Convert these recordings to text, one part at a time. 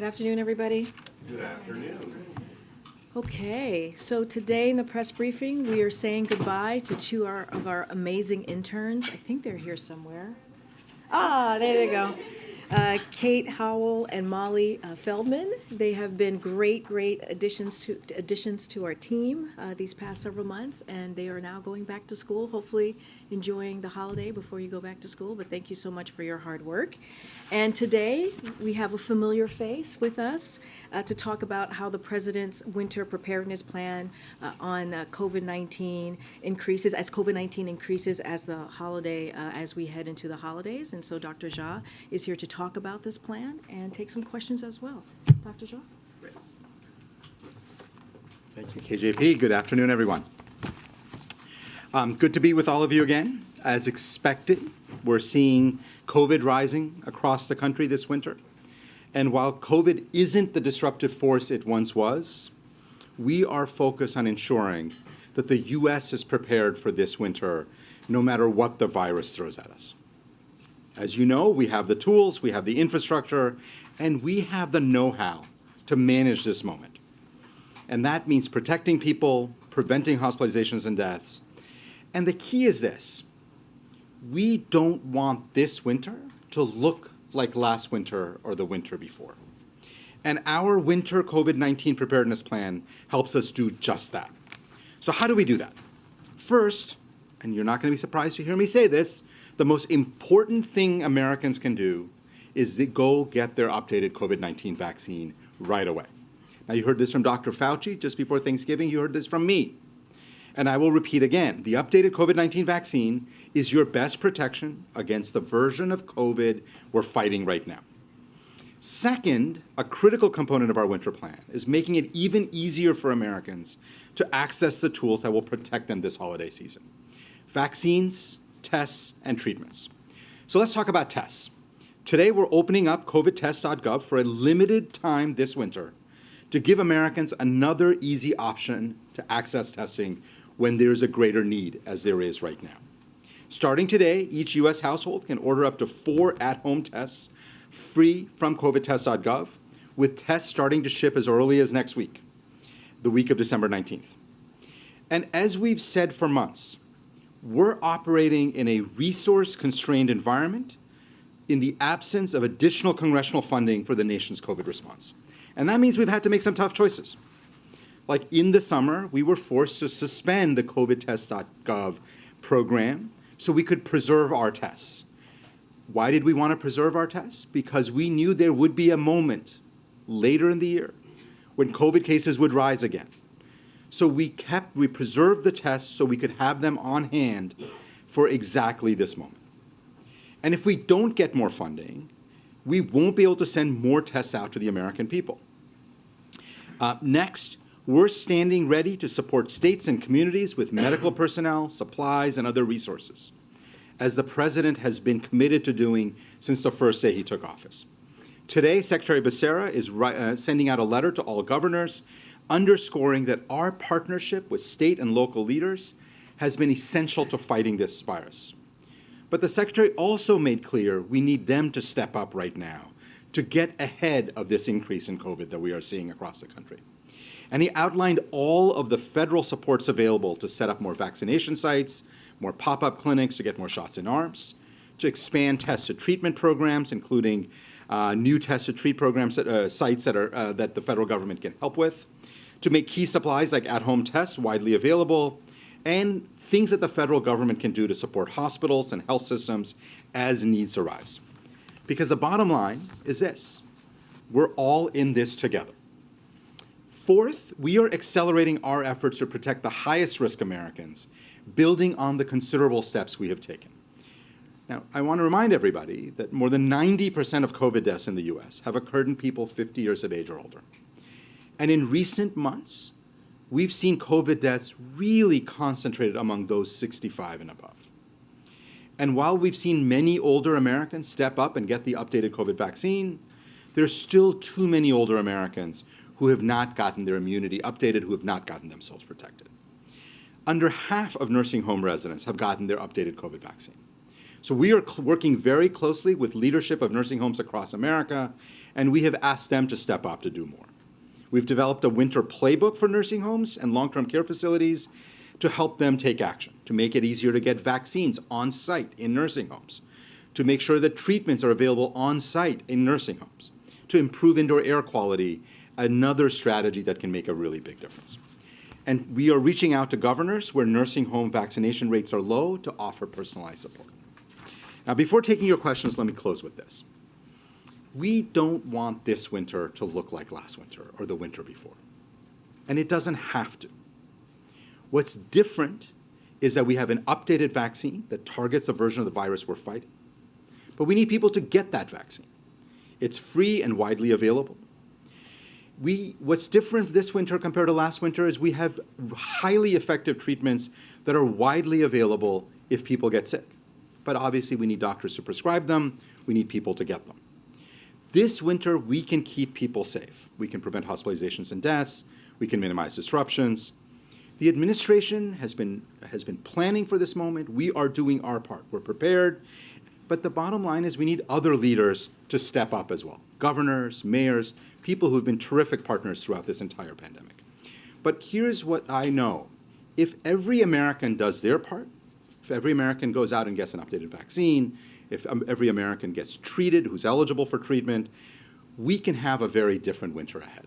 Good afternoon, everybody. Good afternoon. Okay, so today in the press briefing, we are saying goodbye to two of our amazing interns. I think they're here somewhere. Ah, there they go. Kate Howell and Molly Feldman. They have been great additions to our team these past several months, and they are now going back to school, hopefully enjoying the holiday before you go back to school. But thank you so much for your hard work. And today we have a familiar face with us to talk about how the President's winter preparedness plan on COVID-19 increases as COVID-19 increases as the holiday, as we head into the holidays. And so Dr. Jha is here to talk about this plan and take some questions as well. Dr. Jha? Thank you, KJP. Good afternoon, everyone. Good to be with all of you again. As expected, we're seeing COVID rising across the country this winter. And while COVID isn't the disruptive force it once was, we are focused on ensuring that the U.S. is prepared for this winter, no matter what the virus throws at us. As you know, we have the tools, we have the infrastructure, and we have the know-how to manage this moment. And that means protecting people, preventing hospitalizations and deaths. And the key is this: we don't want this winter to look like last winter or the winter before. And our winter COVID-19 preparedness plan helps us do just that. So how do we do that? First, and you're not going to be surprised to hear me say this, the most important thing Americans can do is to go get their updated COVID-19 vaccine right away. Now, you heard this from Dr. Fauci just before Thanksgiving. You heard this from me. And I will repeat again, the updated COVID-19 vaccine is your best protection against the version of COVID we're fighting right now. Second, a critical component of our winter plan is making it even easier for Americans to access the tools that will protect them this holiday season: vaccines, tests, and treatments. So let's talk about tests. Today, we're opening up covidtest.gov for a limited time this winter to give Americans another easy option to access testing when there's a greater need, as there is right now. Starting today, each U.S. household can order up to 4 at-home tests free from covidtest.gov, with tests starting to ship as early as next week, the week of December 19th. And as we've said for months, we're operating in a resource-constrained environment in the absence of additional congressional funding for the nation's COVID response. And that means we've had to make some tough choices. Like in the summer, we were forced to suspend the covidtest.gov program so we could preserve our tests. Why did we want to preserve our tests? Because we knew there would be a moment later in the year when COVID cases would rise again. So we preserved the tests so we could have them on hand for exactly this moment. And if we don't get more funding, we won't be able to send more tests out to the American people. Next, we're standing ready to support states and communities with medical personnel, supplies, and other resources, as the President has been committed to doing since the first day he took office. Today, Secretary Becerra is sending out a letter to all governors underscoring that our partnership with state and local leaders has been essential to fighting this virus. But the Secretary also made clear we need them to step up right now to get ahead of this increase in COVID that we are seeing across the country. And he outlined all of the federal supports available to set up more vaccination sites, more pop-up clinics to get more shots in arms, to expand tested treatment programs, including new tested treat programs, sites that the federal government can help with, to make key supplies like at-home tests widely available, and things that the federal government can do to support hospitals and health systems as needs arise. Because the bottom line is this: we're all in this together. Fourth, we are accelerating our efforts to protect the highest risk Americans, building on the considerable steps we have taken. Now, I want to remind everybody that more than 90% of COVID deaths in the U.S. have occurred in people 50 years of age or older. And in recent months, we've seen COVID deaths really concentrated among those 65 and above. And while we've seen many older Americans step up and get the updated COVID vaccine, there's still too many older Americans who have not gotten their immunity updated, who have not gotten themselves protected. Under half of nursing home residents have gotten their updated COVID vaccine. So we are working very closely with leadership of nursing homes across America, and we have asked them to step up to do more. We've developed a winter playbook for nursing homes and long-term care facilities to help them take action, to make it easier to get vaccines on site in nursing homes, to make sure that treatments are available on site in nursing homes, to improve indoor air quality, another strategy that can make a really big difference. And we are reaching out to governors where nursing home vaccination rates are low to offer personalized support. Now, before taking your questions, let me close with this. We don't want this winter to look like last winter or the winter before. And it doesn't have to. What's different is that we have an updated vaccine that targets a version of the virus we're fighting. But we need people to get that vaccine. It's free and widely available. What's different this winter compared to last winter is we have highly effective treatments that are widely available if people get sick. But obviously we need doctors to prescribe them. We need people to get them. This winter, we can keep people safe. We can prevent hospitalizations and deaths. We can minimize disruptions. The administration has been planning for this moment. We are doing our part. We're prepared. But the bottom line is we need other leaders to step up as well. Governors, mayors, people who have been terrific partners throughout this entire pandemic. But here's what I know. If every American does their part, if every American goes out and gets an updated vaccine, if every American gets treated who's eligible for treatment, we can have a very different winter ahead.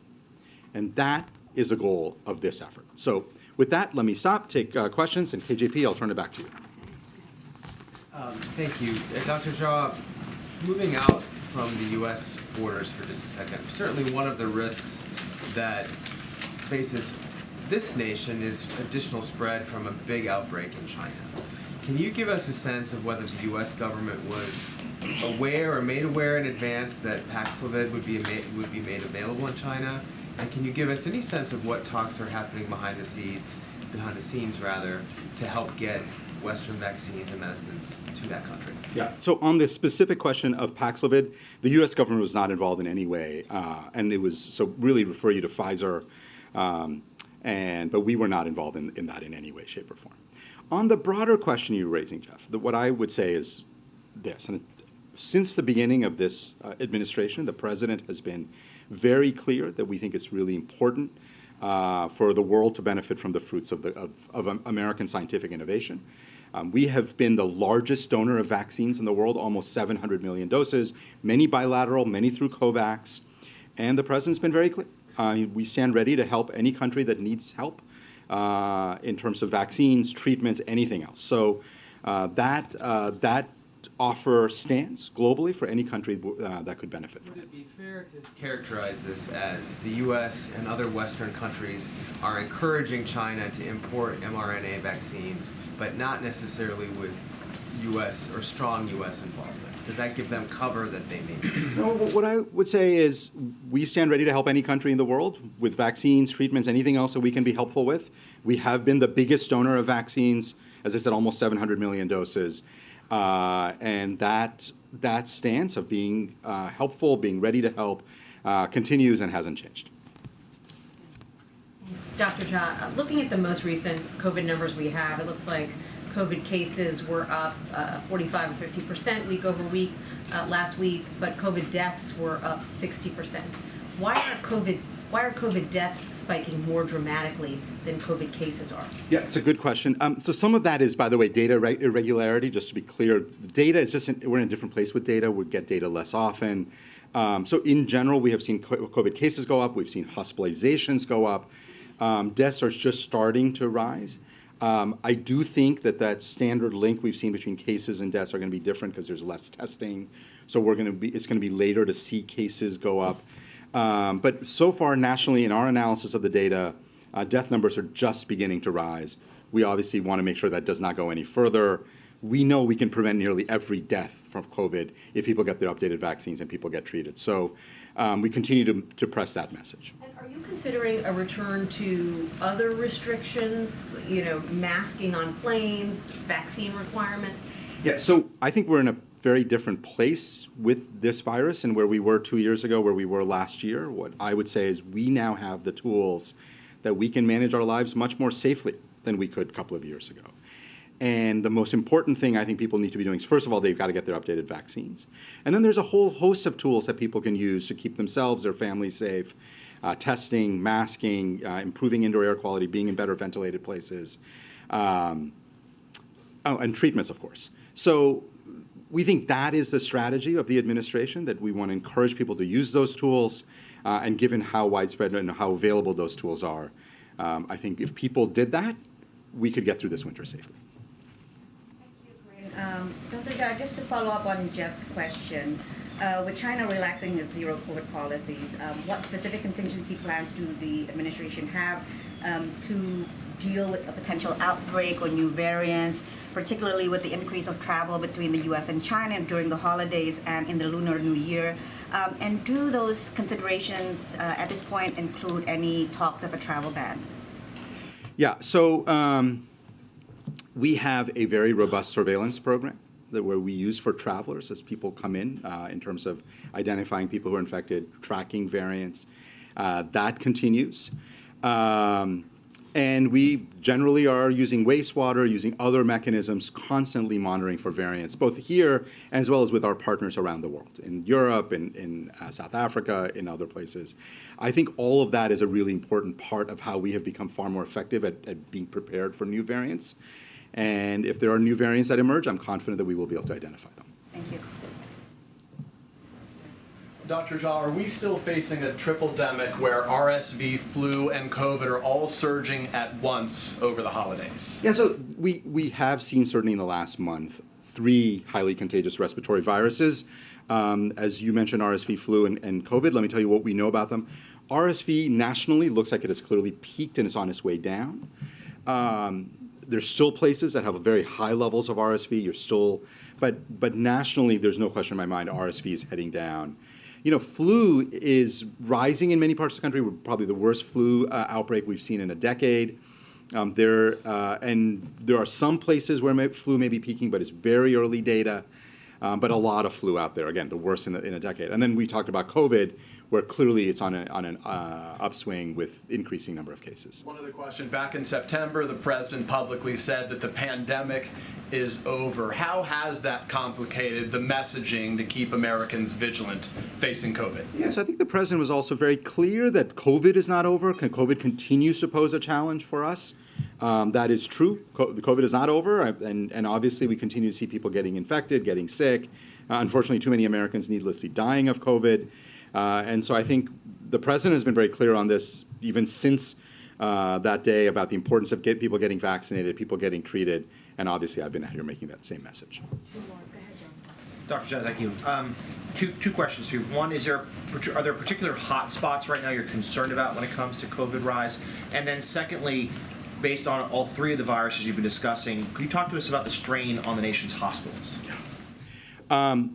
And that is the goal of this effort. So with that, let me stop, take questions, and KJP, I'll turn it back to you. Thank you. Dr. Jha, moving out from the U.S. borders for just a second, certainly one of the risks that faces this nation is additional spread from a big outbreak in China. Can you give us a sense of whether the U.S. government was aware or made aware in advance that Paxlovid would be made available in China? And can you give us any sense of what talks are happening behind the scenes, to help get Western vaccines and medicines to that country? Yeah. So on the specific question of Paxlovid, the U.S. government was not involved in any way, and it was so really refer you to Pfizer, but we were not involved in that in any way, shape, or form. On the broader question you're raising, Jeff, what I would say is this: and since the beginning of this administration, the president has been very clear that we think it's really important for the world to benefit from the fruits of American scientific innovation. We have been the largest donor of vaccines in the world, almost 700 million doses, many bilateral, many through COVAX, and the president's been very clear. We stand ready to help any country that needs help in terms of vaccines, treatments, anything else. So that offer stands globally for any country that could benefit from it. Would it be fair to characterize this as the U.S. and other Western countries are encouraging China to import mRNA vaccines, but not necessarily with U.S. or strong U.S. involvement? Does that give them cover that they need? No, what I would say is we stand ready to help any country in the world with vaccines, treatments, anything else that we can be helpful with. We have been the biggest donor of vaccines, as I said, almost 700 million doses. And that stance of being helpful, being ready to help, continues and hasn't changed. Dr. Jha, looking at the most recent COVID numbers we have, it looks like COVID cases were up 45 or 50% week over week last week, but COVID deaths were up 60%. Why are COVID deaths spiking more dramatically than COVID cases are? Yeah, it's a good question. So some of that is, by the way, data irregularity. Just to be clear, the data is we're in a different place with data. We get data less often. So in general, we have seen COVID cases go up. We've seen hospitalizations go up. Deaths are just starting to rise. I do think that standard link we've seen between cases and deaths are going to be different because there's less testing. So it's going to be later to see cases go up. But so far, nationally, in our analysis of the data, death numbers are just beginning to rise. We obviously want to make sure that does not go any further. We know we can prevent nearly every death from COVID if people get their updated vaccines and people get treated. So we continue to press that message. And are you considering a return to other restrictions, masking on planes, vaccine requirements? Yeah, so I think we're in a very different place with this virus and where we were 2 years ago, where we were last year. What I would say is we now have the tools that we can manage our lives much more safely than we could a couple of years ago. And the most important thing I think people need to be doing is, first of all, they've got to get their updated vaccines. And then there's a whole host of tools that people can use to keep themselves, their families safe. Testing, masking, improving indoor air quality, being in better ventilated places, and treatments, of course. So we think that is the strategy of the administration, that we want to encourage people to use those tools, and given how widespread and how available those tools are, I think if people did that, we could get through this winter safely. Dr. Jha, just to follow up on Jeff's question, with China relaxing its zero COVID policies, what specific contingency plans do the administration have to deal with a potential outbreak or new variants, particularly with the increase of travel between the U.S. and China during the holidays and in the Lunar New Year? And do those considerations at this point include any talks of a travel ban? Yeah, so we have a very robust surveillance program where we use for travelers as people come in terms of identifying people who are infected, tracking variants. That continues. And we generally are using wastewater, using other mechanisms, constantly monitoring for variants, both here as well as with our partners around the world, in Europe, in South Africa, in other places. I think all of that is a really important part of how we have become far more effective at being prepared for new variants. And if there are new variants that emerge, I'm confident that we will be able to identify them. Thank you. Dr. Jha, are we still facing a triple-demic where RSV, flu, and COVID are all surging at once over the holidays? Yeah, so we have seen, certainly in the last month, 3 highly contagious respiratory viruses. As you mentioned, RSV, flu, and COVID. Let me tell you what we know about them. RSV nationally looks like it has clearly peaked and is on its way down. There's still places that have very high levels of RSV. But nationally, there's no question in my mind RSV is heading down. You know, flu is rising in many parts of the country. We're probably the worst flu outbreak we've seen in a decade. And there are some places where flu may be peaking, but it's very early data. But a lot of flu out there. Again, the worst in a decade. And then we talked about COVID, where clearly it's on an upswing with increasing number of cases. One other question. Back in September, the president publicly said that the pandemic is over. How has that complicated the messaging to keep Americans vigilant facing COVID? Yes, I think the president was also very clear that COVID is not over. COVID continues to pose a challenge for us. That is true. COVID is not over, and obviously we continue to see people getting infected, getting sick. Unfortunately, too many Americans needlessly dying of COVID. And so I think the president has been very clear on this, even since that day, about the importance of people getting vaccinated, people getting treated, and obviously I've been out here making that same message. 2 more. Go ahead, John. Dr. Jha, thank you. Two questions for you. One, are there particular hot spots right now you're concerned about when it comes to COVID rise? And then secondly, based on all 3 of the viruses you've been discussing, could you talk to us about the strain on the nation's hospitals?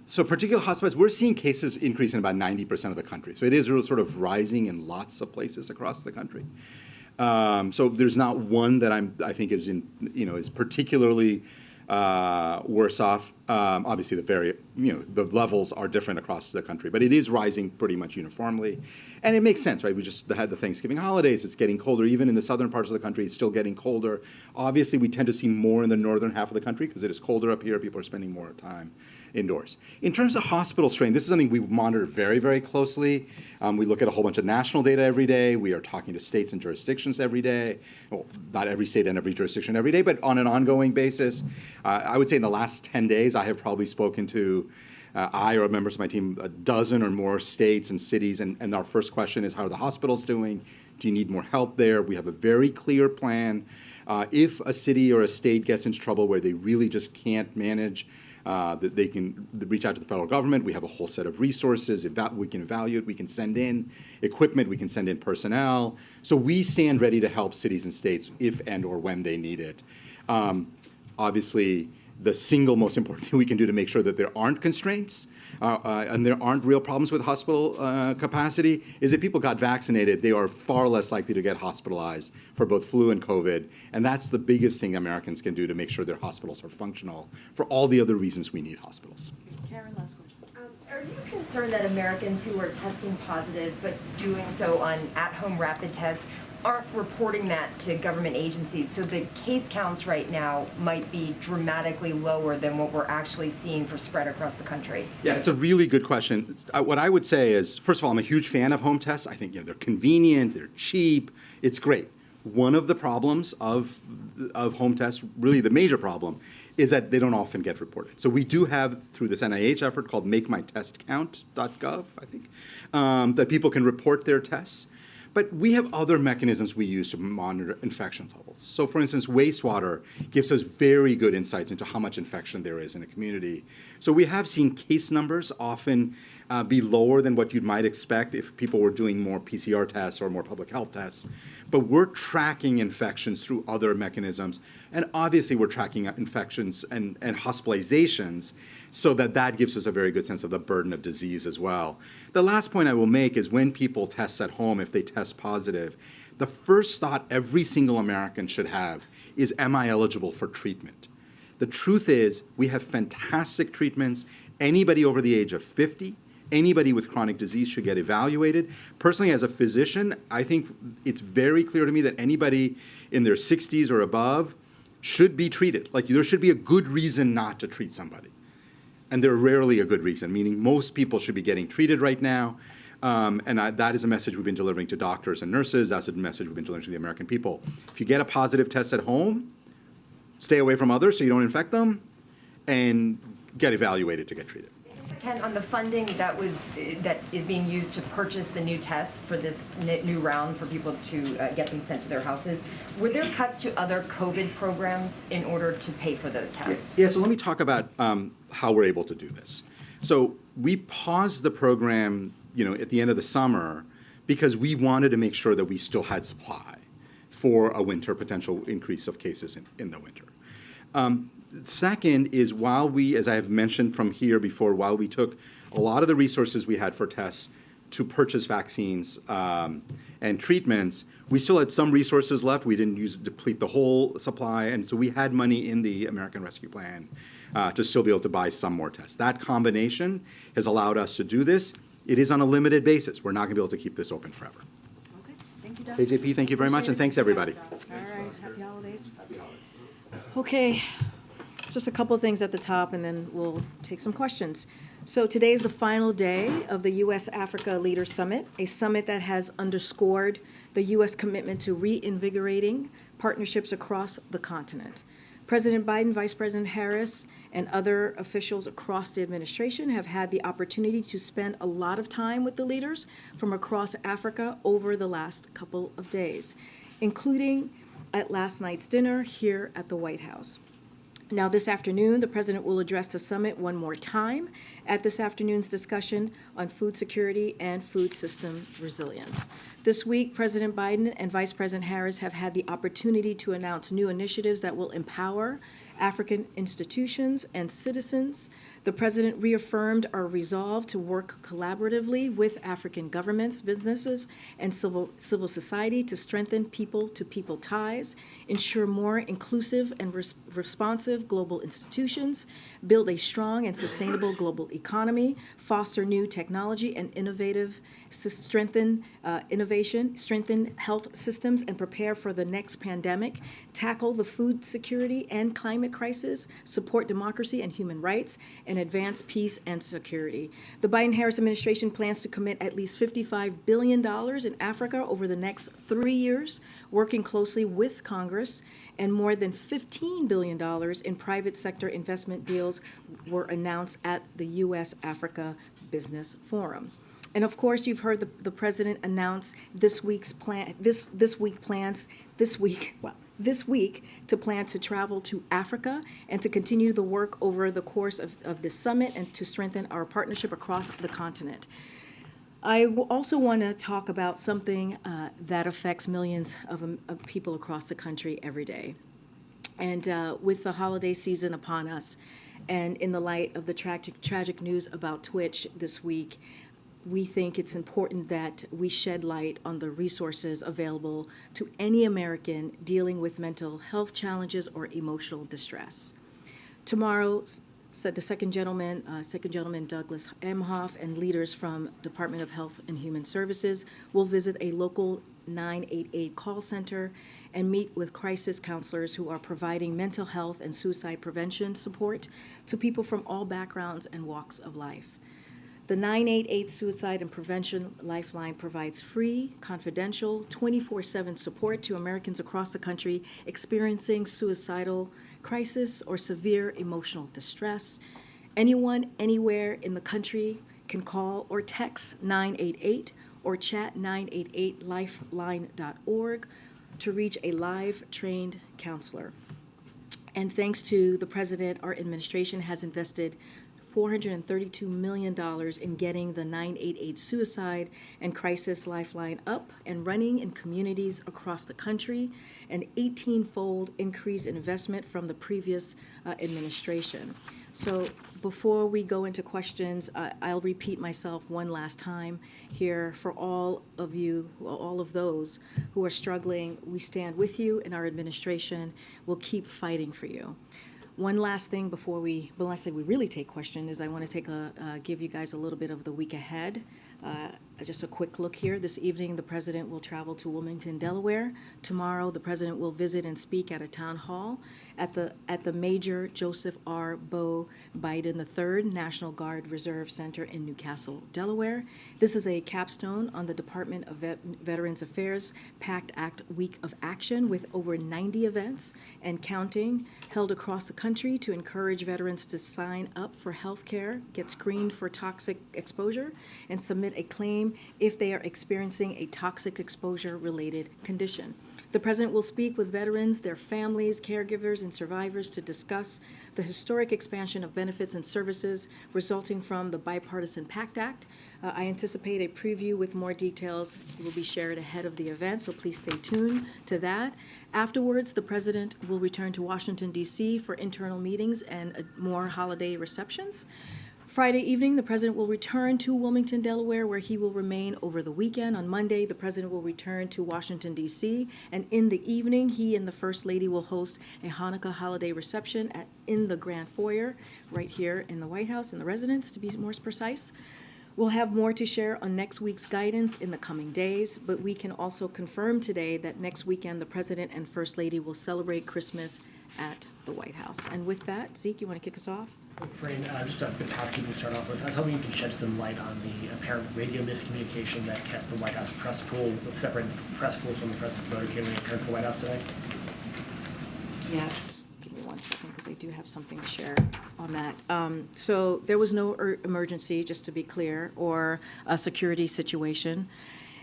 So particular hotspots, we're seeing cases increase in about 90% of the country. So it is really sort of rising in lots of places across the country. So there's not one that I think is particularly worse off. Obviously, the levels are different across the country, but it is rising pretty much uniformly, and it makes sense, right? We just had the Thanksgiving holidays. It's getting colder, even in the southern parts of the country. It's still getting colder. Obviously, we tend to see more in the northern half of the country because it is colder up here. People are spending more time indoors. In terms of hospital strain, this is something we monitor very, very closely. We look at a whole bunch of national data every day. We are talking to states and jurisdictions every day. Well, not every state and every jurisdiction every day, but on an ongoing basis. I would say in the last 10 days, I have probably spoken to, I or members of my team, a dozen or more states and cities, and our first question is, how are the hospitals doing? Do you need more help there? We have a very clear plan. If a city or a state gets into trouble where they really just can't manage, that they can reach out to the federal government. We have a whole set of resources. We can evaluate. We can send in equipment. We can send in personnel. So we stand ready to help cities and states if and or when they need it. Obviously, the single most important thing we can do to make sure that there aren't constraints and there aren't real problems with hospital capacity is if people got vaccinated, they are far less likely to get hospitalized for both flu and COVID. And that's the biggest thing Americans can do to make sure their hospitals are functional for all the other reasons we need hospitals. Karen, last question. Are you concerned that Americans who are testing positive but doing so on at-home rapid tests aren't reporting that to government agencies, so the case counts right now might be dramatically lower than what we're actually seeing for spread across the country? Yeah, it's a really good question. What I would say is, first of all, I'm a huge fan of home tests. I think they're convenient, they're cheap, it's great. One of the problems of home tests, really the major problem, is that they don't often get reported. So we do have, through this NIH effort called MakeMyTestCount.gov, I think, that people can report their tests. But we have other mechanisms we use to monitor infection levels. So for instance, wastewater gives us very good insights into how much infection there is in a community. So we have seen case numbers often be lower than what you might expect if people were doing more PCR tests or more public health tests. But we're tracking infections through other mechanisms. And obviously we're tracking infections and hospitalizations so that gives us a very good sense of the burden of disease as well. The last point I will make is when people test at home, if they test positive, the first thought every single American should have is, am I eligible for treatment? The truth is, we have fantastic treatments. Anybody over the age of 50, anybody with chronic disease should get evaluated. Personally, as a physician, I think it's very clear to me that anybody in their 60s or above should be treated. Like, there should be a good reason not to treat somebody. And there's rarely a good reason, meaning most people should be getting treated right now. That is a message we've been delivering to doctors and nurses. That's a message we've been delivering to the American people. If you get a positive test at home, stay away from others so you don't infect them, and get evaluated to get treated. Ken, on the funding that is being used to purchase the new tests for this new round for people to get them sent to their houses, were there cuts to other COVID programs in order to pay for those tests? Yeah, so let me talk about how we're able to do this. So we paused the program, at the end of the summer because we wanted to make sure that we still had supply for a winter potential increase of cases in the winter. Second is, while we, as I have mentioned from here before, while we took a lot of the resources we had for tests to purchase vaccines and treatments, we still had some resources left. We didn't deplete the whole supply, and so we had money in the American Rescue Plan to still be able to buy some more tests. That combination has allowed us to do this. It is on a limited basis. We're not going to be able to keep this open forever. Okay, thank you, Dr. AJP, thank you very much, and thanks, everybody. All right, happy holidays. Okay, just a couple of things at the top, and then we'll take some questions. So today is the final day of the U.S.-Africa Leaders Summit, a summit that has underscored the U.S. commitment to reinvigorating partnerships across the continent. President Biden, Vice President Harris, and other officials across the administration have had the opportunity to spend a lot of time with the leaders from across Africa over the last couple of days, including at last night's dinner here at the White House. Now, this afternoon, the president will address the summit one more time at this afternoon's discussion on food security and food system resilience. This week, President Biden and Vice President Harris have had the opportunity to announce new initiatives that will empower African institutions and citizens. The president reaffirmed our resolve to work collaboratively with African governments, businesses, and civil society to strengthen people-to-people ties, ensure more inclusive and responsive global institutions, build a strong and sustainable global economy, foster new technology and strengthen innovation, strengthen health systems, and prepare for the next pandemic, tackle the food security and climate crisis, support democracy and human rights, and advance peace and security. The Biden-Harris administration plans to commit at least $55 billion in Africa over the next 3 years, working closely with Congress, and more than $15 billion in private sector investment deals were announced at the U.S.-Africa Business Forum. And of course, you've heard the president announce this week to plan to travel to Africa and to continue the work over the course of this summit and to strengthen our partnership across the continent. I also want to talk about something that affects millions of people across the country every day. And with the holiday season upon us, and in the light of the tragic news about Twitch this week, we think it's important that we shed light on the resources available to any American dealing with mental health challenges or emotional distress. Tomorrow, said the second gentleman, Douglas Emhoff, and leaders from Department of Health and Human Services will visit a local 988 call center and meet with crisis counselors who are providing mental health and suicide prevention support to people from all backgrounds and walks of life. The 988 Suicide and Prevention Lifeline provides free, confidential, 24/7 support to Americans across the country experiencing suicidal crisis or severe emotional distress. Anyone, anywhere in the country can call or text 988 or chat 988lifeline.org to reach a live trained counselor. And thanks to the President, our administration has invested $432 million in getting the 988 Suicide and Crisis Lifeline up and running in communities across the country, an 18-fold increase in investment from the previous administration. So before we go into questions, I'll repeat myself one last time here for all of you, all of those who are struggling. We stand with you, and our administration will keep fighting for you. One last thing before we really take questions is I want to give you guys a little bit of the week ahead. Just a quick look here. This evening, the President will travel to Wilmington, Delaware. Tomorrow, the President will visit and speak at a town hall at the Major Joseph R. Bo Biden III National Guard Reserve Center in Newcastle, Delaware. This is a capstone on the Department of Veterans Affairs PACT Act Week of Action with over 90 events and counting held across the country to encourage veterans to sign up for health care, get screened for toxic exposure, and submit a claim if they are experiencing a toxic exposure-related condition. The President will speak with veterans, their families, caregivers, and survivors to discuss the historic expansion of benefits and services resulting from the Bipartisan PACT Act. I anticipate a preview with more details will be shared ahead of the event, so please stay tuned to that. Afterwards, the President will return to Washington, D.C. for internal meetings and more holiday receptions. Friday evening, the President will return to Wilmington, Delaware, where he will remain over the weekend. On Monday, the President will return to Washington, D.C., and in the evening, he and the First Lady will host a Hanukkah holiday reception in the Grand Foyer, right here in the White House, in the residence, to be more precise. We'll have more to share on next week's guidance in the coming days, but we can also confirm today that next weekend, the President and First Lady will celebrate Christmas at the White House. And with that, Zeke, you want to kick us off? Thanks, Karine. Just a bit of housekeeping to start off with. I was hoping you could shed some light on the apparent radio miscommunication that kept the White House press pool, separated press pools from the President's motor catering occurred for the White House today. Yes. Give me 1 second because I do have something to share on that. So there was no emergency, just to be clear, or a security situation.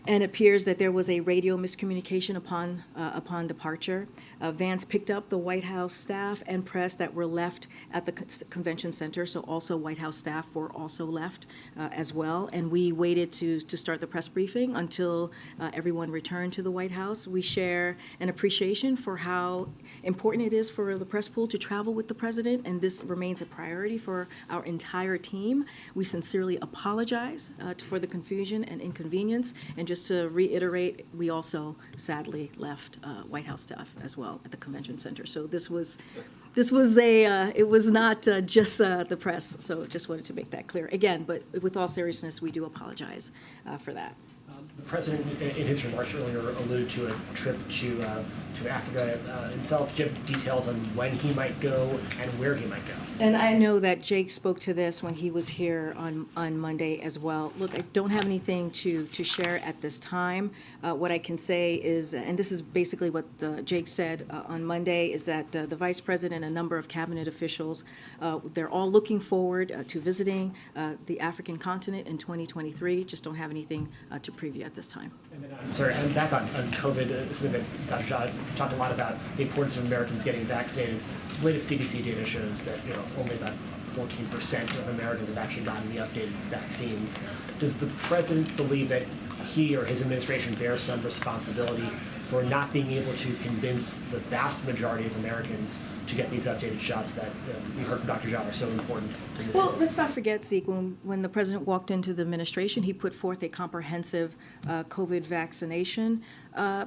And it appears that there was a radio miscommunication upon departure. Vans picked up the White House staff and press that were left at the convention center, so also White House staff were also left as well. And we waited to start the press briefing until everyone returned to the White House. We share an appreciation for how important it is for the press pool to travel with the President, and this remains a priority for our entire team. We sincerely apologize for the confusion and inconvenience, and just to reiterate, we also sadly left White House staff as well at the convention center. So it was not just the press. So just wanted to make that clear again. But with all seriousness, we do apologize for that. The President, in his remarks earlier, alluded to a trip to Africa himself. Do you have details on when he might go and where he might go? And I know that Jake spoke to this when he was here on Monday as well. Look, I don't have anything to share at this time. What I can say is, and this is basically what Jake said on Monday, is that the Vice President and a number of cabinet officials, they're all looking forward to visiting the African continent in 2023. Just don't have anything to preview at this time. And then, I'm sorry, I'm back on COVID. Something that Dr. Jha talked a lot about, the importance of Americans getting vaccinated. The latest CDC data shows that only about 14% of Americans have actually gotten the updated vaccines. Does the President believe that he or his administration bears some responsibility for not being able to convince the vast majority of Americans to get these updated shots that we heard from Dr. Jha are so important in this Well, season. let's not forget, Zeke, when the president walked into the administration, he put forth a comprehensive COVID vaccination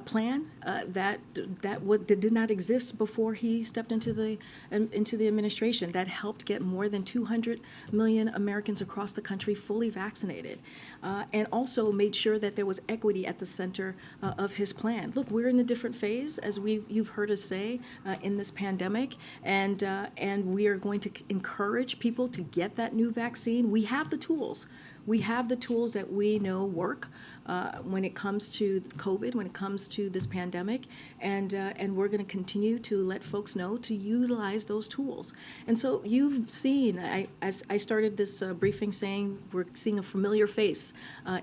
plan that did not exist before he stepped into the administration. That helped get more than 200 million Americans across the country fully vaccinated, and also made sure that there was equity at the center of his plan. Look, we're in a different phase, as you've heard us say, in this pandemic, and we are going to encourage people to get that new vaccine. We have the tools. We have the tools that we know work when it comes to COVID, when it comes to this pandemic, and we're going to continue to let folks know to utilize those tools. And so you've seen, as I started this briefing saying, we're seeing a familiar face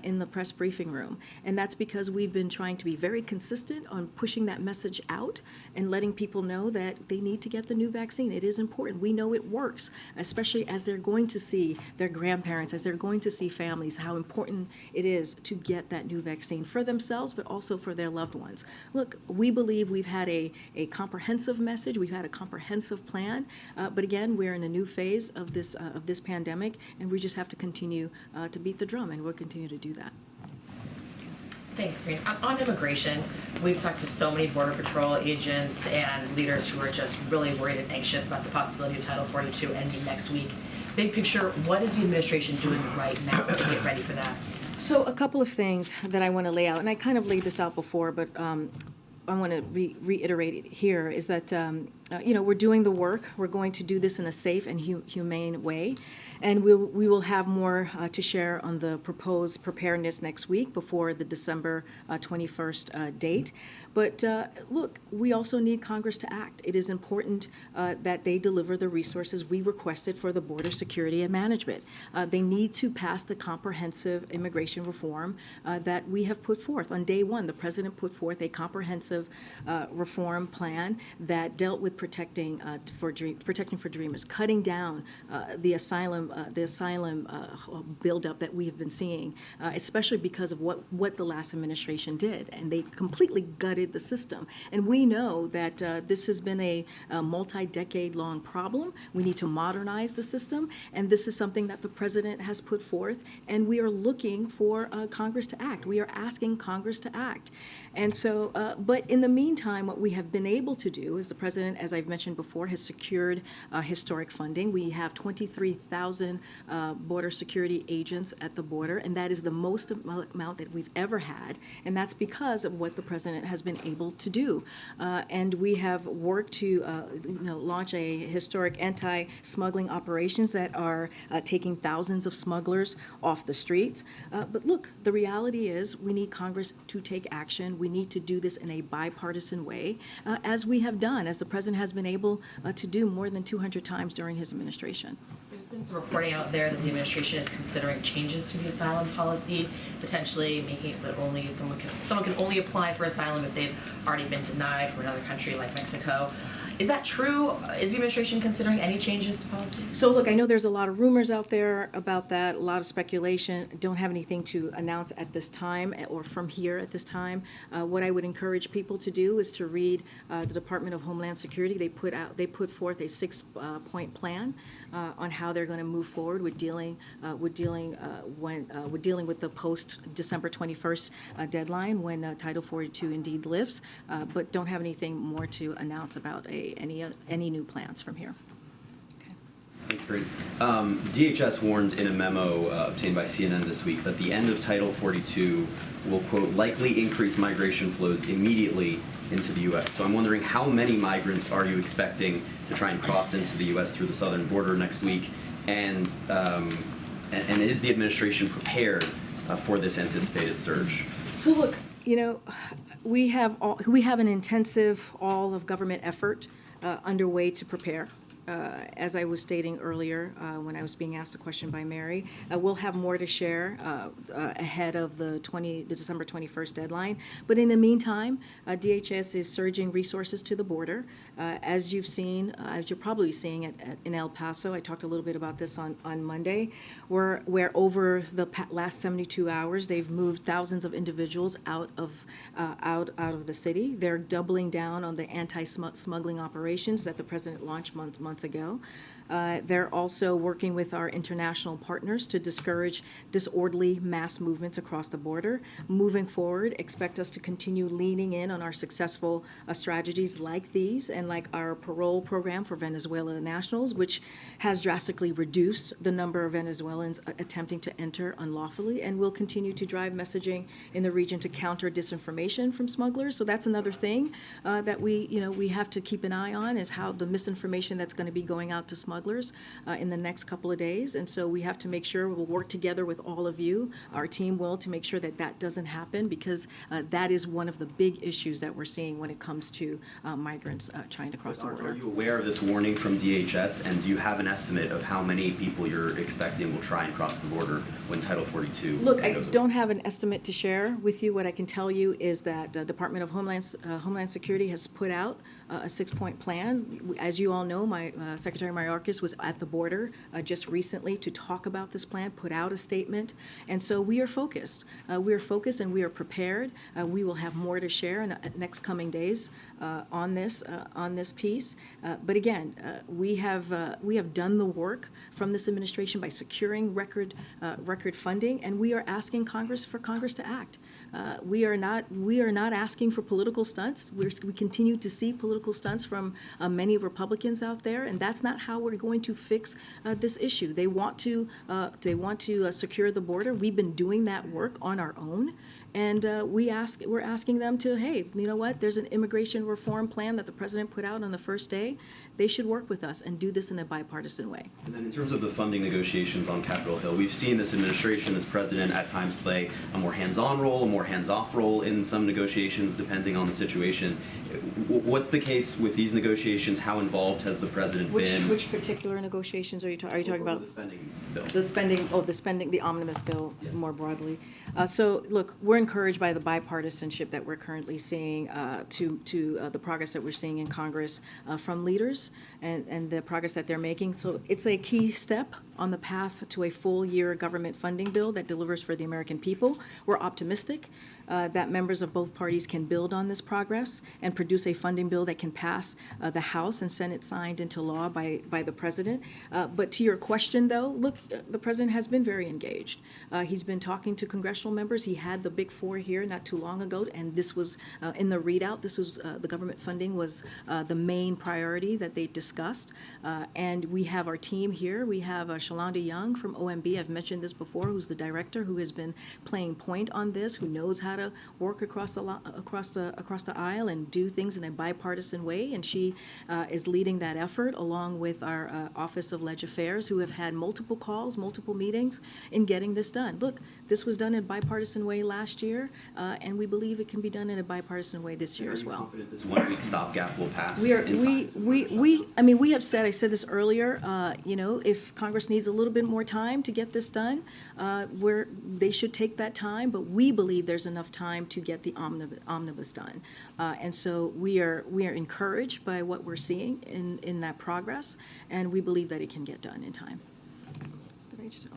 in the press briefing room, and that's because we've been trying to be very consistent on pushing that message out and letting people know that they need to get the new vaccine. It is important. We know it works, especially as they're going to see their grandparents, as they're going to see families, how important it is to get that new vaccine for themselves, but also for their loved ones. Look, we believe we've had a comprehensive message, we've had a comprehensive plan, but again, we're in a new phase of this pandemic, and we just have to continue to beat the drum, and we'll continue to do that. Thanks, Karine. On immigration, we've talked to so many Border Patrol agents and leaders who are just really worried and anxious about the possibility of Title 42 ending next week. Big picture, what is the administration doing right now to get ready for that? So a couple of things that I want to lay out, and I kind of laid this out before, but I want to reiterate it here, is that we're doing the work. We're going to do this in a safe and humane way, and we will have more to share on the proposed preparedness next week before the December 21st date. But look, we also need Congress to act. It is important that they deliver the resources we requested for the border security and management. They need to pass the comprehensive immigration reform that we have put forth. On day one, the president put forth a comprehensive reform plan that dealt with protecting for dreamers, cutting down the asylum buildup that we have been seeing, especially because of what the last administration did, and they completely gutted the system. And we know that this has been a multi-decade-long problem. We need to modernize the system, and this is something that the president has put forth, and we are looking for Congress to act. We are asking Congress to act. And so, but in the meantime, what we have been able to do is the president, as I've mentioned before, has secured historic funding. We have 23,000 border security agents at the border, and that is the most amount that we've ever had, and that's because of what the president has been able to do. And we have worked to launch a historic anti-smuggling operations that are taking thousands of smugglers off the streets. But look, the reality is we need Congress to take action. We need to do this in a bipartisan way, as we have done, as the president has been able to do more than 200 times during his administration. There's been some reporting out there that the administration is considering changes to the asylum policy, potentially making it so that only someone can only apply for asylum if they've already been denied from another country like Mexico. Is that true? Is the administration considering any changes to policy? So look, I know there's a lot of rumors out there about that, a lot of speculation. I don't have anything to announce at this time or from here at this time. What I would encourage people to do is to read the Department of Homeland Security. They put forth a 6-point plan on how they're going to move forward with dealing with the post-December 21st deadline when Title 42 indeed lifts, but don't have anything more to announce about any new plans from here. Okay. Thanks, Karine. DHS warned in a memo obtained by CNN this week that the end of Title 42 will, quote, likely increase migration flows immediately into the U.S. So I'm wondering, how many migrants are you expecting to try and cross into the U.S. through the southern border next week? And is the administration prepared for this anticipated surge? So look, we have an intensive all-of-government effort underway to prepare. as I was stating earlier when I was being asked a question by Mary, we'll have more to share ahead of the December 21st deadline. But in the meantime, DHS is surging resources to the border. As you've seen, as you're probably seeing in El Paso, I talked a little bit about this on Monday, where over the last 72 hours, they've moved thousands of individuals out of the city. They're doubling down on the anti-smuggling operations that the president launched months ago. They're also working with our international partners to discourage disorderly mass movements across the border. Moving forward, expect us to continue leaning in on our successful strategies like these and like our parole program for Venezuelan nationals, which has drastically reduced the number of Venezuelans attempting to enter unlawfully, and will continue to drive messaging in the region to counter disinformation from smugglers. So that's another thing that we have to keep an eye on, is how the misinformation that's going to be going out to smugglers in the next couple of days. And so we have to make sure we'll work together with all of you, our team will, to make sure that that doesn't happen, because that is one of the big issues that we're seeing when it comes to migrants trying to cross the border. Are you aware of this warning from DHS, and do you have an estimate of how many people you're expecting will try and cross the border when Title 42 Look, I goes away? don't have an estimate to share with you. What I can tell you is that the Department of Homeland Security has put out a 6-point plan. As you all know, my Secretary Mayorkas was at the border just recently to talk about this plan, put out a statement, and so we are focused. We are focused and we are prepared. We will have more to share in the next coming days on this piece. But again, we have done the work from this administration by securing record funding, and we are asking Congress to act. We are not asking for political stunts. We continue to see political stunts from many Republicans out there, and that's not how we're going to fix this issue. They want to secure the border. We've been doing that work on our own. And we're asking them to, hey, you know what? There's an immigration reform plan that the president put out on the first day. They should work with us and do this in a bipartisan way. And then in terms of the funding negotiations on Capitol Hill, we've seen this administration, this president at times play a more hands-on role, a more hands-off role in some negotiations, depending on the situation. What's the case with these negotiations? How involved has the president been? Which particular negotiations are you talking about? The spending bill. The omnibus bill, yes, more broadly. So look, we're encouraged by the bipartisanship that we're currently seeing to the progress that we're seeing in Congress from leaders and the progress that they're making. So it's a key step on the path to a full-year government funding bill that delivers for the American people. We're optimistic that members of both parties can build on this progress and produce a funding bill that can pass the House and Senate signed into law by the president. But to your question, though, look, the president has been very engaged. He's been talking to congressional members. He had the Big Four here not too long ago, and this was in the readout. This was the government funding was the main priority that they discussed. And we have our team here. We have Shalonda Young from OMB. I've mentioned this before, who's the director, who has been playing point on this, who knows how to work across the aisle and do things in a bipartisan way. And she is leading that effort, along with our Office of Leg Affairs, who have had multiple calls, multiple meetings in getting this done. Look, this was done in a bipartisan way last year, and we believe it can be done in a bipartisan way this year as well. Are you confident this one-week stopgap will pass? We have said, I said this earlier, if Congress needs a little bit more time to get this done, they should take that time, but we believe there's enough time to get the omnibus done. And so we are encouraged by what we're seeing in that progress, and we believe that it can get done in time. Did I just, okay.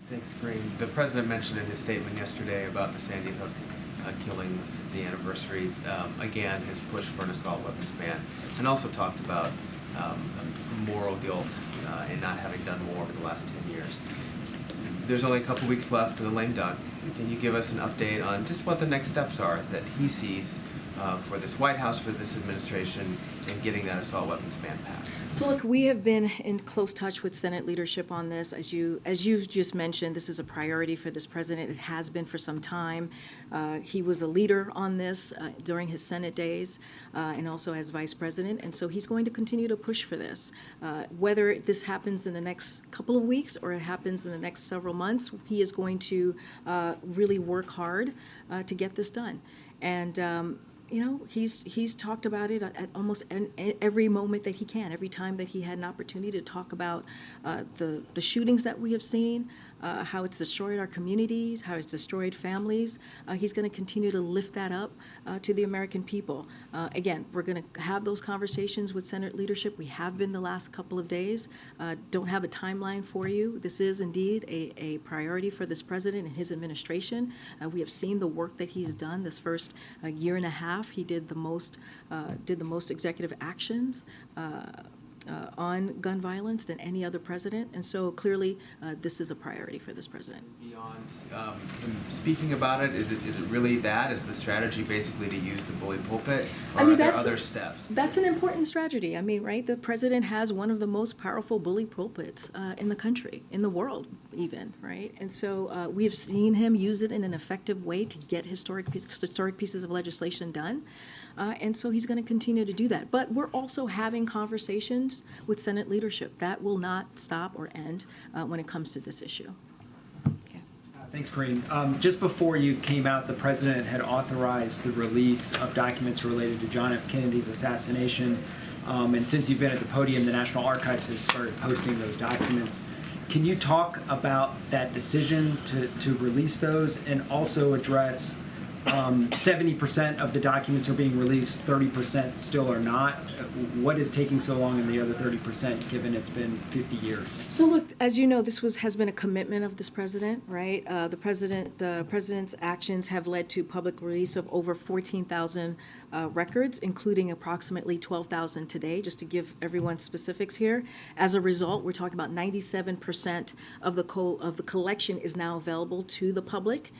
Thanks, Karine. The president mentioned in his statement yesterday about the Sandy Hook killings, the anniversary, again, his push for an assault weapons ban, and also talked about moral guilt in not having done more over the last 10 years. There's only a couple weeks left in the lame duck. Can you give us an update on just what the next steps are that he sees for this White House, for this administration, in getting that assault weapons ban passed? So look, we have been in close touch with Senate leadership on this. As you've just mentioned, this is a priority for this president. It has been for some time. He was a leader on this during his Senate days and also as vice president. And so he's going to continue to push for this. Whether this happens in the next couple of weeks or it happens in the next several months, he is going to really work hard to get this done. And he's talked about it at almost every moment that he can, every time that he had an opportunity to talk about the shootings that we have seen, how it's destroyed our communities, how it's destroyed families. He's going to continue to lift that up to the American people. Again, we're going to have those conversations with Senate leadership. We have been the last couple of days. Don't have a timeline for you. This is indeed a priority for this president and his administration. We have seen the work that he's done this first year and a half. He did the most executive actions on gun violence than any other president, and so clearly this is a priority for this president. Beyond him speaking about it, is it really that? Is the strategy basically to use the bully pulpit, or are there other steps? That's an important strategy. I mean, right? The president has one of the most powerful bully pulpits in the country, in the world even, right? And so we have seen him use it in an effective way to get historic pieces of legislation done. And so he's going to continue to do that. But we're also having conversations with Senate leadership. That will not stop or end when it comes to this issue. Okay. Thanks, Karine. Just before you came out, the president had authorized the release of documents related to John F. Kennedy's assassination. And since you've been at the podium, the National Archives has started posting those documents. Can you talk about that decision to release those, and also address 70% of the documents are being released, 30% still are not? What is taking so long in the other 30%, given it's been 50 years? So look, as you know, this has been a commitment of this president, right? The president's actions have led to public release of over 14,000 records, including approximately 12,000 today, just to give everyone specifics here. As a result, we're talking about 97% of the collection is now available to the public.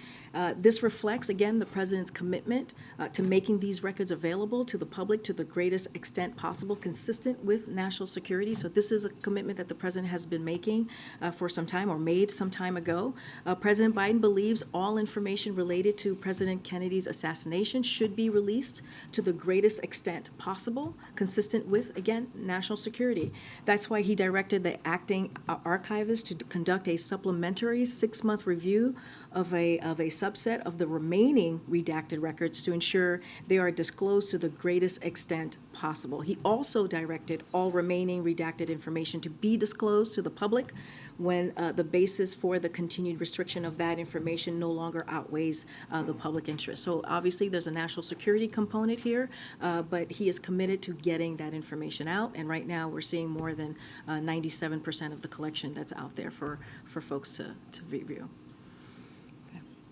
This reflects, again, the president's commitment to making these records available to the public to the greatest extent possible, consistent with national security. So this is a commitment that the president has been making for some time, or made some time ago. President Biden believes all information related to President Kennedy's assassination should be released to the greatest extent possible, consistent with, again, national security. That's why he directed the acting archivist to conduct a supplementary 6-month review of a subset of the remaining redacted records to ensure they are disclosed to the greatest extent possible. He also directed all remaining redacted information to be disclosed to the public when the basis for the continued restriction of that information no longer outweighs the public interest. So obviously there's a national security component here, but he is committed to getting that information out, and right now we're seeing more than 97% of the collection that's out there for folks to review.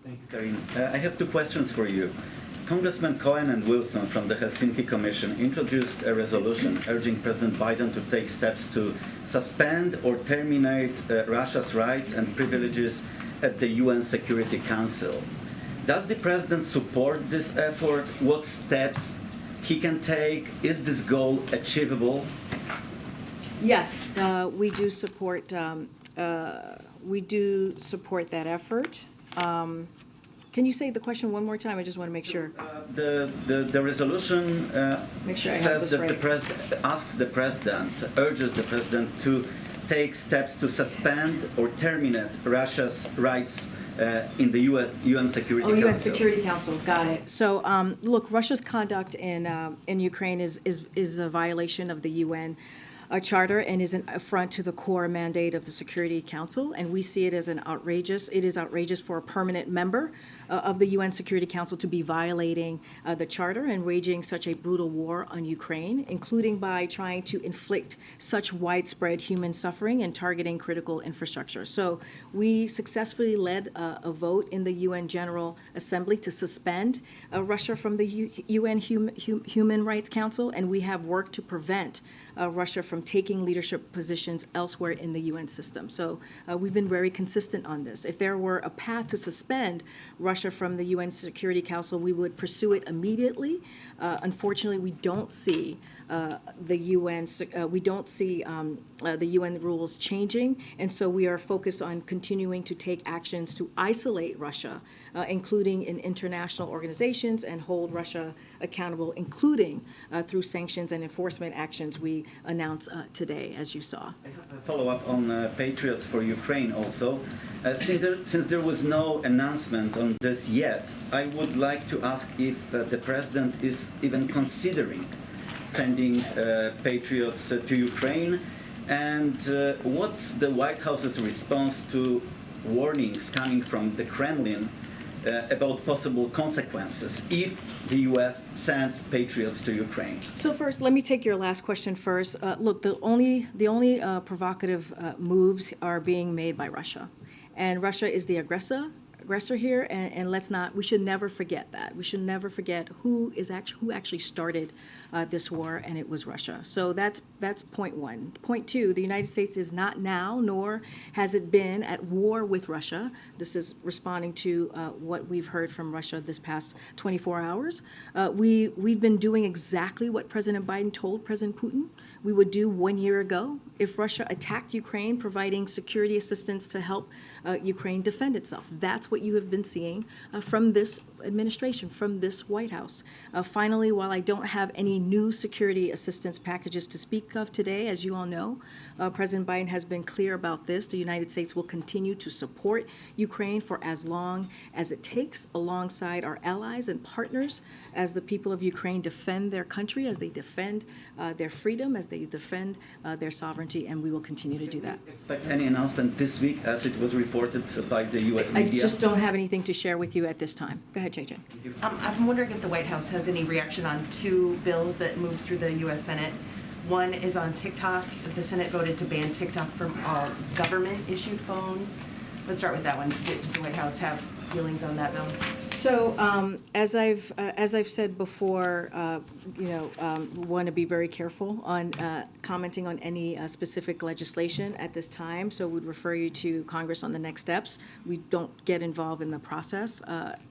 Thank you, Karine. I have 2 questions for you. Congressman Cohen and Wilson from the Helsinki Commission introduced a resolution urging President Biden to take steps to suspend or terminate Russia's rights and privileges at the UN Security Council. Does the president support this effort? What steps he can take? Is this goal achievable? Yes, we do support. We do support that effort. Can you say the question one more time? I just want to make sure. The resolution says that the president urges the president to take steps to suspend or terminate Russia's rights in the UN Security Council. UN Security Council, got it. So, look, Russia's conduct in Ukraine is a violation of the UN charter and is an affront to the core mandate of the Security Council, and we see it as outrageous for a permanent member of the UN Security Council to be violating the charter and waging such a brutal war on Ukraine, including by trying to inflict such widespread human suffering and targeting critical infrastructure. So we successfully led a vote in the UN General Assembly to suspend Russia from the UN Human Rights Council, and we have worked to prevent Russia from taking leadership positions elsewhere in the UN system. So we've been very consistent on this. If there were a path to suspend Russia from the UN Security Council, we would pursue it immediately. Unfortunately, we don't see the UN rules changing, and so we are focused on continuing to take actions to isolate Russia, including in international organizations, and hold Russia accountable, including through sanctions and enforcement actions we announced today, as you saw. I have a follow-up on Patriots for Ukraine also. Since there was no announcement on this yet, I would like to ask if the president is even considering sending patriots to Ukraine, and what's the White House's response to warnings coming from the Kremlin about possible consequences if the U.S. sends patriots to Ukraine? So first, let me take your last question first. Look, the only provocative moves are being made by Russia, and Russia is the aggressor here, and we should never forget that. We should never forget who actually started this war, and it was Russia. So that's point one. Point two, the United States is not now, nor has it been at war with Russia. This is responding to what we've heard from Russia this past 24 hours. We've been doing exactly what President Biden told President Putin we would do 1 year ago if Russia attacked Ukraine, providing security assistance to help Ukraine defend itself. That's what you have been seeing from this administration, from this White House. Finally, while I don't have any new security assistance packages to speak of today, as you all know, President Biden has been clear about this. The United States will continue to support Ukraine for as long as it takes, alongside our allies and partners, as the people of Ukraine defend their country, as they defend their freedom, as they defend their sovereignty, and we will continue to do that. Expect any announcement this week, as it was reported by the U.S. I media? just don't have anything to share with you at this time. Go ahead, JJ. I'm wondering if the White House has any reaction on two bills that moved through the U.S. Senate. One is on TikTok. The Senate voted to ban TikTok from all government-issued phones. Let's start with that one. Does the White House have feelings on that bill? So, as I've said before, want to be very careful on commenting on any specific legislation at this time. So, we'd refer you to Congress on the next steps. We don't get involved in the process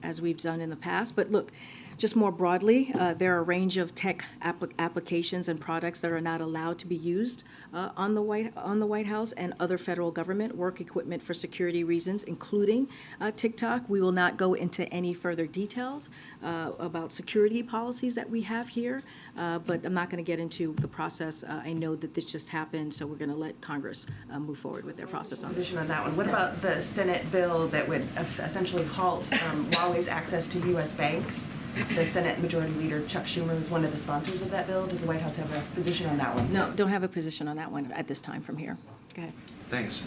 as we've done in the past. But look, just more broadly, there are a range of tech applications and products that are not allowed to be used on the White House and other federal government work equipment for security reasons, including TikTok. We will not go into any further details about security policies that we have here, but I'm not going to get into the process. I know that this just happened, so we're going to let Congress move forward with their process on this. Position on that one. What about the Senate bill that would essentially halt Huawei's access to U.S. banks? The Senate Majority Leader Chuck Schumer is one of the sponsors of that bill. Does the White House have a position on that one? No, don't have a position on that one at this time from here. Go ahead. Thanks.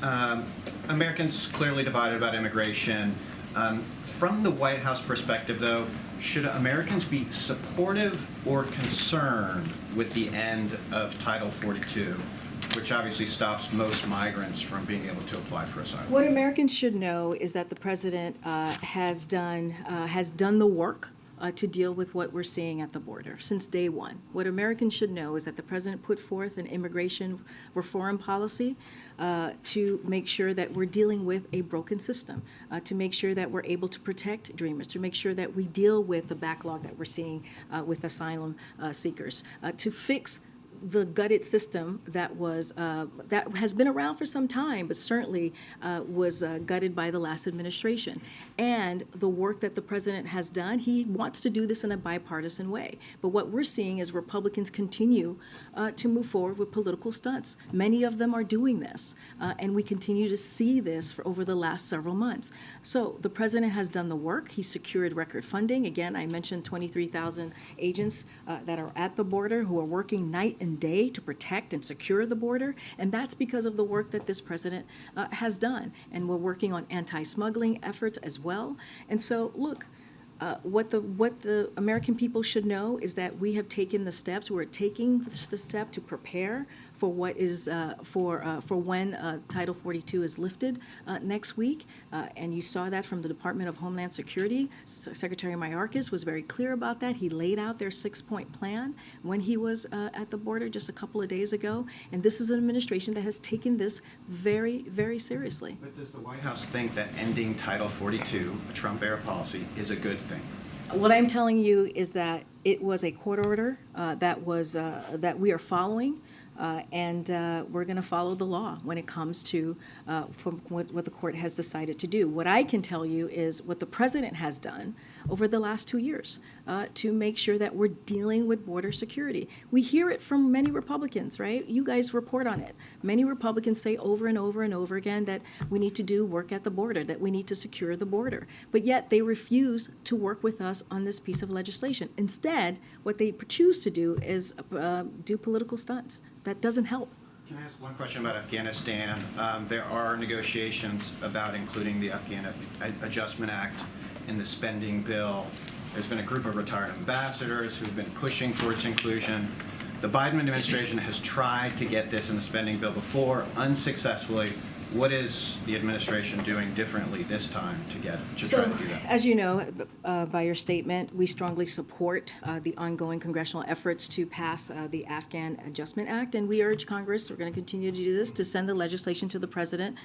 Americans clearly divided about immigration. From the White House perspective, though, should Americans be supportive or concerned with the end of Title 42, which obviously stops most migrants from being able to apply for asylum? What Americans should know is that the president has done the work to deal with what we're seeing at the border since day one. What Americans should know is that the president put forth an immigration reform policy to make sure that we're dealing with a broken system, to make sure that we're able to protect dreamers, to make sure that we deal with the backlog that we're seeing with asylum seekers, to fix the gutted system that has been around for some time, but certainly was gutted by the last administration. And the work that the president has done, he wants to do this in a bipartisan way. But what we're seeing is Republicans continue to move forward with political stunts. Many of them are doing this, and we continue to see this for over the last several months. So the president has done the work. He secured record funding. Again, I mentioned 23,000 agents that are at the border who are working night and day to protect and secure the border, and that's because of the work that this president has done. And we're working on anti-smuggling efforts as well. And so, look, what the American people should know is that we have taken the steps. We're taking the step to prepare for what is for when Title 42 is lifted next week, and you saw that from the Department of Homeland Security. Secretary Mayorkas was very clear about that. He laid out their 6-point plan when he was at the border just a couple of days ago, and this is an administration that has taken this very, very seriously. But does the White House think that ending Title 42, a Trump-era policy, is a good thing? What I'm telling you is that it was a court order that we are following. And we're going to follow the law when it comes to from what the court has decided to do. What I can tell you is what the president has done over the last 2 years to make sure that we're dealing with border security. We hear it from many Republicans, right? You guys report on it. Many Republicans say over and over and over again that we need to do work at the border, that we need to secure the border. But yet they refuse to work with us on this piece of legislation. Instead, what they choose to do is do political stunts. That doesn't help. Can I ask one question about Afghanistan? There are negotiations about including the Afghan Adjustment Act in the spending bill. There's been a group of retired ambassadors who've been pushing for its inclusion. The Biden administration has tried to get this in the spending bill before, unsuccessfully. What is the administration doing differently this time to try to do that? As you know, by your statement, we strongly support the ongoing congressional efforts to pass the Afghan Adjustment Act, and we urge Congress, we're going to continue to do this, to send the legislation to the president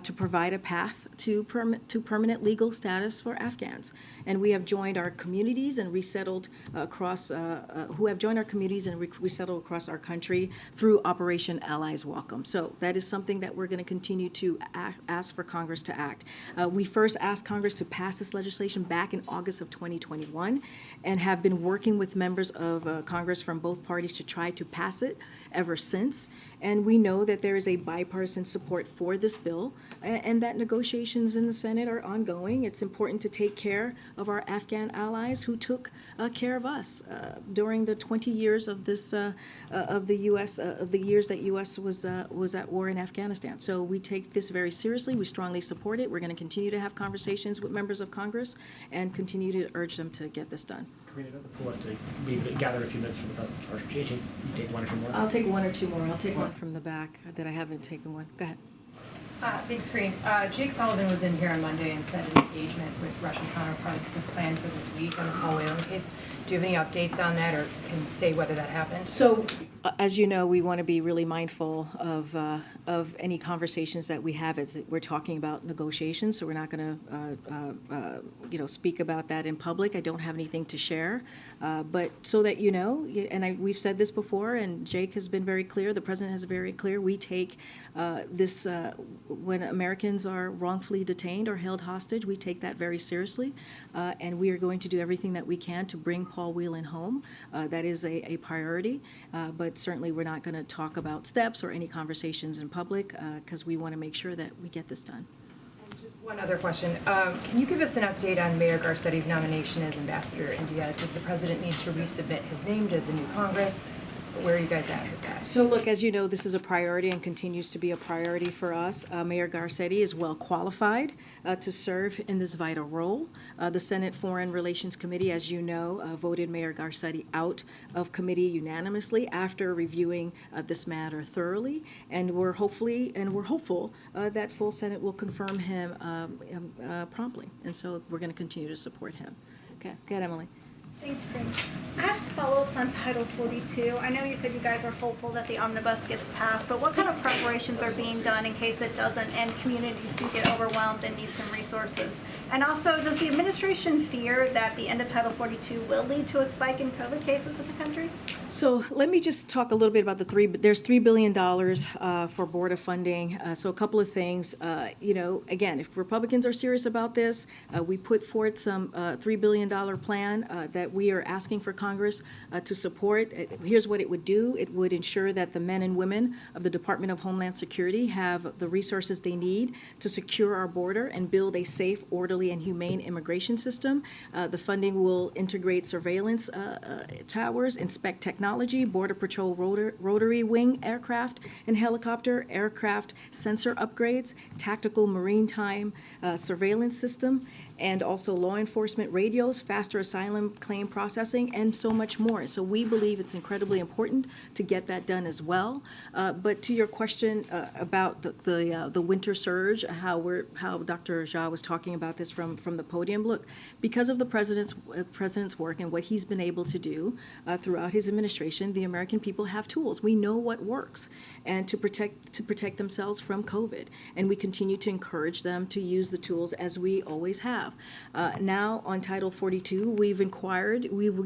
to provide a path to permanent legal status for Afghans. And we have joined our communities and resettled across, resettled across our country through Operation Allies Welcome. So that is something that we're going to continue to ask for Congress to act. We first asked Congress to pass this legislation back in August of 2021 and have been working with members of Congress from both parties to try to pass it ever since. And we know that there is a bipartisan support for this bill and that negotiations in the Senate are ongoing. It's important to take care of our Afghan allies who took care of us during the 20 years of this of the years that U.S. was at war in Afghanistan. So we take this very seriously. We strongly support it. We're going to continue to have conversations with members of Congress and continue to urge them to get this done. Karine, pull us to gather a few minutes for the president's departure. You take one or two more? I'll take one or two more. I'll take one from the back that I haven't taken one. Go ahead. Thanks, Karine. Jake Sullivan was in here on Monday and said an engagement with Russian counterparts was planned for this week on the Paul Whelan case. Do you have any updates on that, or can you say whether that happened? So, as you know, we want to be really mindful of any conversations that we have as we're talking about negotiations. So we're not going to, speak about that in public. I don't have anything to share, but so that you know, and we've said this before, and Jake has been very clear. The president has been very clear. We take this when Americans are wrongfully detained or held hostage. We take that very seriously, and we are going to do everything that we can to bring Paul Whelan home. That is a priority, but certainly we're not going to talk about steps or any conversations in public because we want to make sure that we get this done. And just one other question. Can you give us an update on Mayor Garcetti's nomination as ambassador to India? Does the president need to resubmit his name to the new Congress? Where are you guys at with that? So look, as you know, this is a priority and continues to be a priority for us. Mayor Garcetti is well qualified to serve in this vital role. The Senate Foreign Relations Committee, as you know, voted Mayor Garcetti out of committee unanimously after reviewing this matter thoroughly. And we're hopeful that full Senate will confirm him promptly. And so we're going to continue to support him. Okay, go ahead, Emily. Thanks, Karine. I have some follow-ups on Title 42. I know you said you guys are hopeful that the omnibus gets passed, but what kind of preparations are being done in case it doesn't and communities do get overwhelmed and need some resources? And also, does the administration fear that the end of Title 42 will lead to a spike in COVID cases in the country? So let me just talk a little bit about there's $3 billion for border funding. So a couple of things, again, if Republicans are serious about this, we put forth some $3 billion plan that we are asking for Congress to support. Here's what it would do. It would ensure that the men and women of the Department of Homeland Security have the resources they need to secure our border and build a safe, orderly, and humane immigration system. The funding will integrate surveillance towers, inspect technology, Border Patrol rotary wing aircraft and helicopter aircraft sensor upgrades, tactical maritime surveillance system, and also law enforcement radios, faster asylum claim processing, and so much more. So we believe it's incredibly important to get that done as well. But to your question about the winter surge, how Dr. Jha was talking about this from the podium, look, because of the president's work and what he's been able to do throughout his administration, the American people have tools. We know what works, and to protect themselves from COVID, and we continue to encourage them to use the tools as we always have. have. Now, on Title 42, we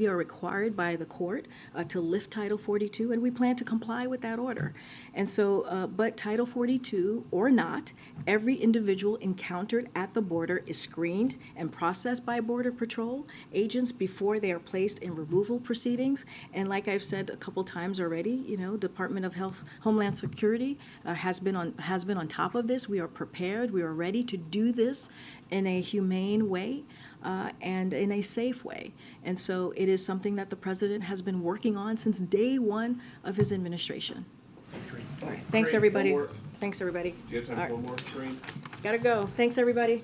are required by the court to lift Title 42, and we plan to comply with that order. And so, but Title 42 or not, every individual encountered at the border is screened and processed by Border Patrol agents before they are placed in removal proceedings. And like I've said a couple times already, you know, Department of Health, Homeland Security has been on top of this. We are prepared. We are ready to do this in a humane way and in a safe way. And so it is something that the president has been working on since day one of his administration. That's great. All right. Thanks, everybody. Thanks, everybody. Do you have time for one more, Karine? Gotta go. Thanks, everybody.